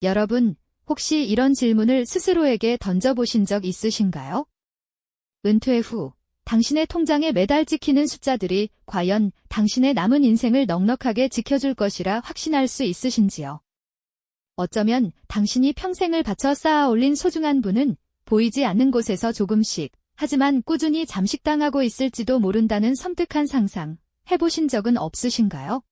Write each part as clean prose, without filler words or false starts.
여러분, 혹시 이런 질문을 스스로에게 던져보신 적 있으신가요? 은퇴 후 당신의 통장에 매달 찍히는 숫자들이 과연 당신의 남은 인생을 넉넉하게 지켜줄 것이라 확신할 수 있으신지요? 어쩌면 당신이 평생을 바쳐 쌓아 올린 소중한 부는 보이지 않는 곳에서 조금씩, 하지만 꾸준히 잠식당하고 있을지도 모른다는 섬뜩한 상상, 해보신 적은 없으신가요?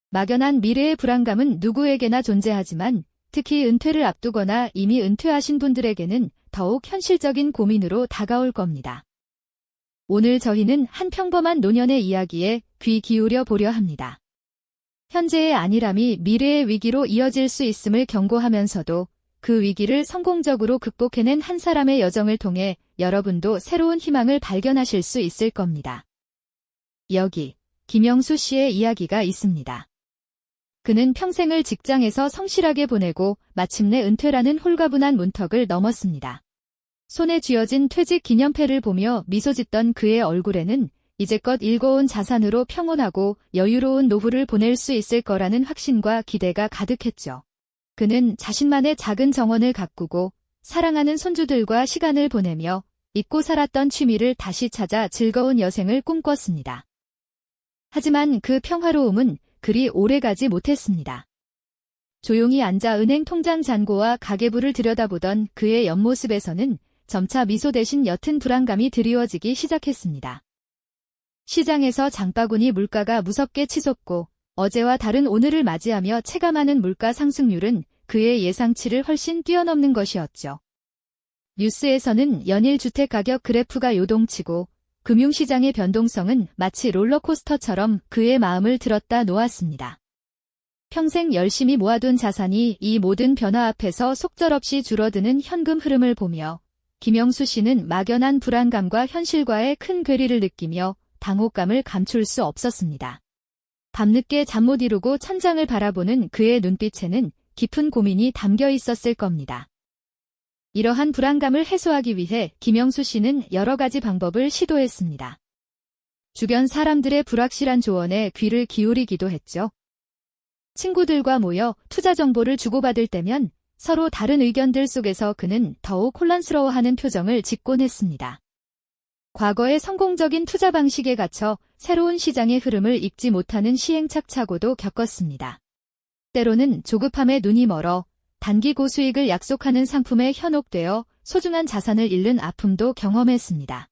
막연한 미래의 불안감은 누구에게나 존재하지만 특히 은퇴를 앞두거나 이미 은퇴하신 분들에게는 더욱 현실적인 고민으로 다가올 겁니다. 오늘 저희는 한 평범한 노년의 이야기에 귀 기울여 보려 합니다. 현재의 안일함이 미래의 위기로 이어질 수 있음을 경고하면서도 그 위기를 성공적으로 극복해낸 한 사람의 여정을 통해 여러분도 새로운 희망을 발견하실 수 있을 겁니다. 여기 김영수 씨의 이야기가 있습니다. 그는 평생을 직장에서 성실하게 보내고 마침내 은퇴라는 홀가분한 문턱을 넘었습니다. 손에 쥐어진 퇴직 기념패를 보며 미소 짓던 그의 얼굴에는 이제껏 일궈온 자산으로 평온하고 여유로운 노후를 보낼 수 있을 거라는 확신과 기대가 가득했죠. 그는 자신만의 작은 정원을 가꾸고 사랑하는 손주들과 시간을 보내며 잊고 살았던 취미를 다시 찾아 즐거운 여생을 꿈꿨습니다. 하지만 그 평화로움은 그리 오래가지 못했습니다. 조용히 앉아 은행 통장 잔고와 가계부를 들여다보던 그의 옆모습에서는 점차 미소 대신 옅은 불안감이 드리워지기 시작했습니다. 시장에서 장바구니 물가가 무섭게 치솟고 어제와 다른 오늘을 맞이하며 체감하는 물가 상승률은 그의 예상치를 훨씬 뛰어넘는 것이었죠. 뉴스에서는 연일 주택 가격 그래프가 요동치고 금융시장의 변동성은 마치 롤러코스터처럼 그의 마음을 들었다 놓았습니다. 평생 열심히 모아둔 자산이 이 모든 변화 앞에서 속절없이 줄어드는 현금 흐름을 보며 김영수 씨는 막연한 불안감과 현실과의 큰 괴리를 느끼며 당혹감을 감출 수 없었습니다. 밤늦게 잠 못 이루고 천장을 바라보는 그의 눈빛에는 깊은 고민이 담겨 있었을 겁니다. 이러한 불안감을 해소하기 위해 김영수 씨는 여러 가지 방법을 시도했습니다. 주변 사람들의 불확실한 조언에 귀를 기울이기도 했죠. 친구들과 모여 투자 정보를 주고받을 때면 서로 다른 의견들 속에서 그는 더욱 혼란스러워하는 표정을 짓곤 했습니다. 과거의 성공적인 투자 방식에 갇혀 새로운 시장의 흐름을 읽지 못하는 시행착착오도 겪었습니다. 때로는 조급함에 눈이 멀어 단기 고수익을 약속하는 상품에 현혹되어 소중한 자산을 잃는 아픔도 경험했습니다.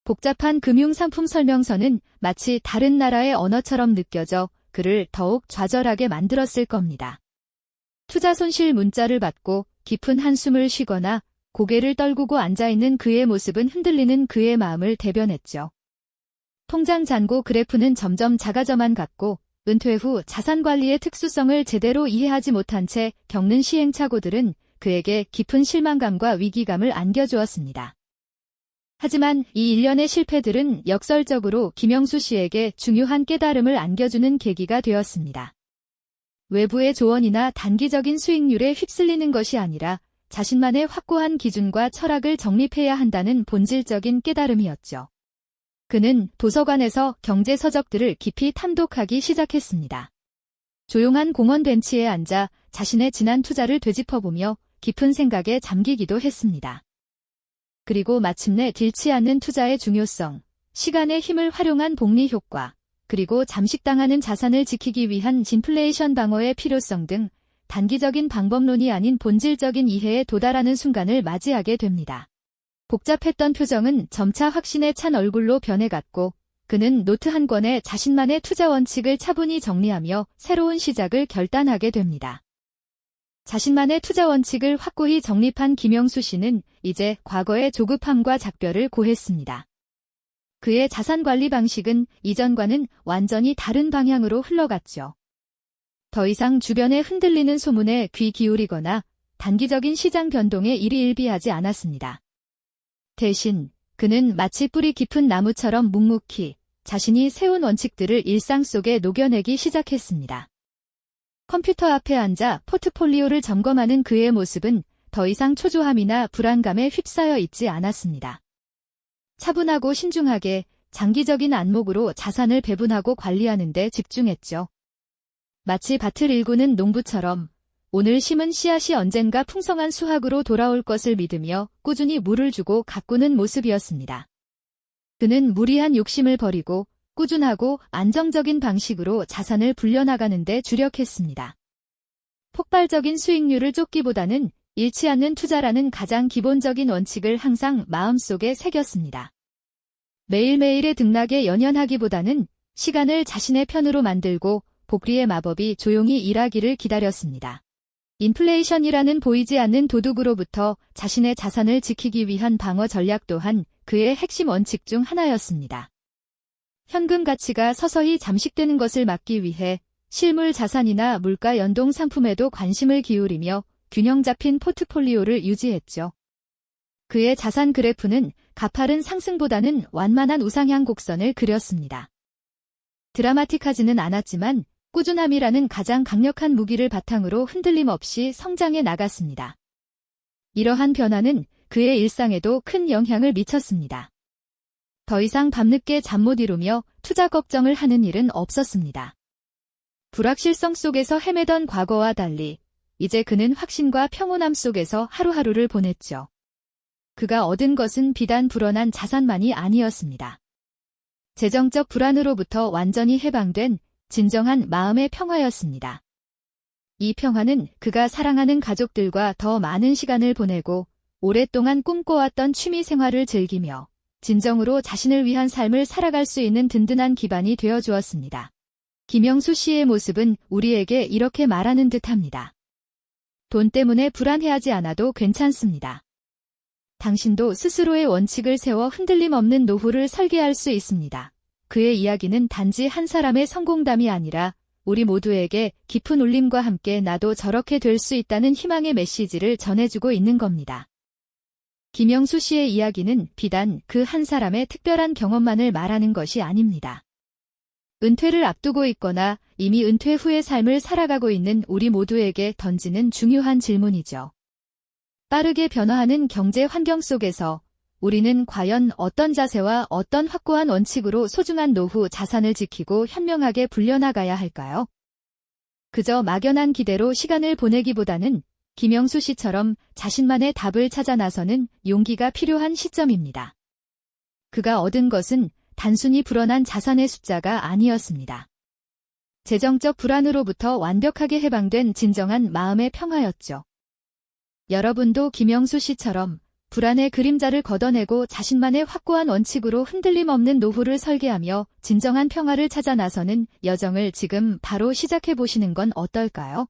복잡한 금융상품 설명서는 마치 다른 나라의 언어처럼 느껴져 그를 더욱 좌절하게 만들었을 겁니다. 투자 손실 문자를 받고 깊은 한숨을 쉬거나 고개를 떨구고 앉아있는 그의 모습은 흔들리는 그의 마음을 대변했죠. 통장 잔고 그래프는 점점 작아져만 갔고 은퇴 후 자산관리의 특수성을 제대로 이해하지 못한 채 겪는 시행착오들은 그에게 깊은 실망감과 위기감을 안겨주었습니다. 하지만 이 일련의 실패들은 역설적으로 김영수 씨에게 중요한 깨달음을 안겨주는 계기가 되었습니다. 외부의 조언이나 단기적인 수익률에 휩쓸리는 것이 아니라 자신만의 확고한 기준과 철학을 정립해야 한다는 본질적인 깨달음이었죠. 그는 도서관에서 경제 서적들을 깊이 탐독하기 시작했습니다. 조용한 공원 벤치에 앉아 자신의 지난 투자를 되짚어보며 깊은 생각에 잠기기도 했습니다. 그리고 마침내 딜치 않는 투자의 중요성, 시간의 힘을 활용한 복리 효과, 그리고 잠식당하는 자산을 지키기 위한 진플레이션 방어의 필요성 등 단기적인 방법론이 아닌 본질적인 이해에 도달하는 순간을 맞이하게 됩니다. 복잡했던 표정은 점차 확신에 찬 얼굴로 변해갔고 그는 노트 한 권에 자신만의 투자 원칙을 차분히 정리하며 새로운 시작을 결단하게 됩니다. 자신만의 투자 원칙을 확고히 정립한 김영수 씨는 이제 과거의 조급함과 작별을 고했습니다. 그의 자산관리 방식은 이전과는 완전히 다른 방향으로 흘러갔죠. 더 이상 주변에 흔들리는 소문에 귀 기울이거나 단기적인 시장 변동에 일희일비하지 않았습니다. 대신 그는 마치 뿌리 깊은 나무처럼 묵묵히 자신이 세운 원칙들을 일상 속에 녹여내기 시작했습니다. 컴퓨터 앞에 앉아 포트폴리오를 점검하는 그의 모습은 더 이상 초조함이나 불안감에 휩싸여 있지 않았습니다. 차분하고 신중하게 장기적인 안목으로 자산을 배분하고 관리하는 데 집중했죠. 마치 밭을 일구는 농부처럼 오늘 심은 씨앗이 언젠가 풍성한 수확으로 돌아올 것을 믿으며 꾸준히 물을 주고 가꾸는 모습이었습니다. 그는 무리한 욕심을 버리고 꾸준하고 안정적인 방식으로 자산을 불려나가는 데 주력했습니다. 폭발적인 수익률을 쫓기보다는 잃지 않는 투자라는 가장 기본적인 원칙을 항상 마음속에 새겼습니다. 매일매일의 등락에 연연하기보다는 시간을 자신의 편으로 만들고 복리의 마법이 조용히 일하기를 기다렸습니다. 인플레이션이라는 보이지 않는 도둑으로부터 자신의 자산을 지키기 위한 방어 전략 또한 그의 핵심 원칙 중 하나였습니다. 현금 가치가 서서히 잠식되는 것을 막기 위해 실물 자산이나 물가 연동 상품에도 관심을 기울이며 균형 잡힌 포트폴리오를 유지했죠. 그의 자산 그래프는 가파른 상승보다는 완만한 우상향 곡선을 그렸습니다. 드라마틱하지는 않았지만 꾸준함이라는 가장 강력한 무기를 바탕으로 흔들림 없이 성장해 나갔습니다. 이러한 변화는 그의 일상에도 큰 영향을 미쳤습니다. 더 이상 밤늦게 잠 못 이루며 투자 걱정을 하는 일은 없었습니다. 불확실성 속에서 헤매던 과거와 달리 이제 그는 확신과 평온함 속에서 하루하루를 보냈죠. 그가 얻은 것은 비단 불어난 자산만이 아니었습니다. 재정적 불안으로부터 완전히 해방된 진정한 마음의 평화였습니다. 이 평화는 그가 사랑하는 가족들과 더 많은 시간을 보내고 오랫동안 꿈꿔왔던 취미 생활을 즐기며 진정으로 자신을 위한 삶을 살아갈 수 있는 든든한 기반이 되어 주었습니다. 김영수 씨의 모습은 우리에게 이렇게 말하는 듯합니다. 돈 때문에 불안해하지 않아도 괜찮습니다. 당신도 스스로의 원칙을 세워 흔들림 없는 노후를 설계할 수 있습니다. 그의 이야기는 단지 한 사람의 성공담이 아니라 우리 모두에게 깊은 울림과 함께 나도 저렇게 될 수 있다는 희망의 메시지를 전해주고 있는 겁니다. 김영수 씨의 이야기는 비단 그 한 사람의 특별한 경험만을 말하는 것이 아닙니다. 은퇴를 앞두고 있거나 이미 은퇴 후의 삶을 살아가고 있는 우리 모두에게 던지는 중요한 질문이죠. 빠르게 변화하는 경제 환경 속에서 우리는 과연 어떤 자세와 어떤 확고한 원칙으로 소중한 노후 자산을 지키고 현명하게 불려나가야 할까요? 그저 막연한 기대로 시간을 보내기보다는 김영수 씨처럼 자신만의 답을 찾아 나서는 용기가 필요한 시점입니다. 그가 얻은 것은 단순히 불어난 자산의 숫자가 아니었습니다. 재정적 불안으로부터 완벽하게 해방된 진정한 마음의 평화였죠. 여러분도 김영수 씨처럼 불안의 그림자를 걷어내고 자신만의 확고한 원칙으로 흔들림 없는 노후를 설계하며 진정한 평화를 찾아 나서는 여정을 지금 바로 시작해 보시는 건 어떨까요?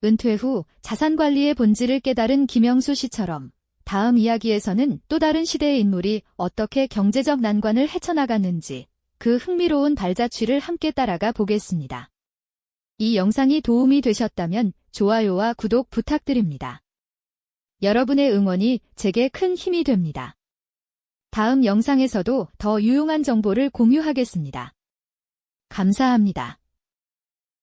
은퇴 후 자산관리의 본질을 깨달은 김영수 씨처럼 다음 이야기에서는 또 다른 시대의 인물이 어떻게 경제적 난관을 헤쳐나갔는지 그 흥미로운 발자취를 함께 따라가 보겠습니다. 이 영상이 도움이 되셨다면 좋아요와 구독 부탁드립니다. 여러분의 응원이 제게 큰 힘이 됩니다. 다음 영상에서도 더 유용한 정보를 공유하겠습니다. 감사합니다.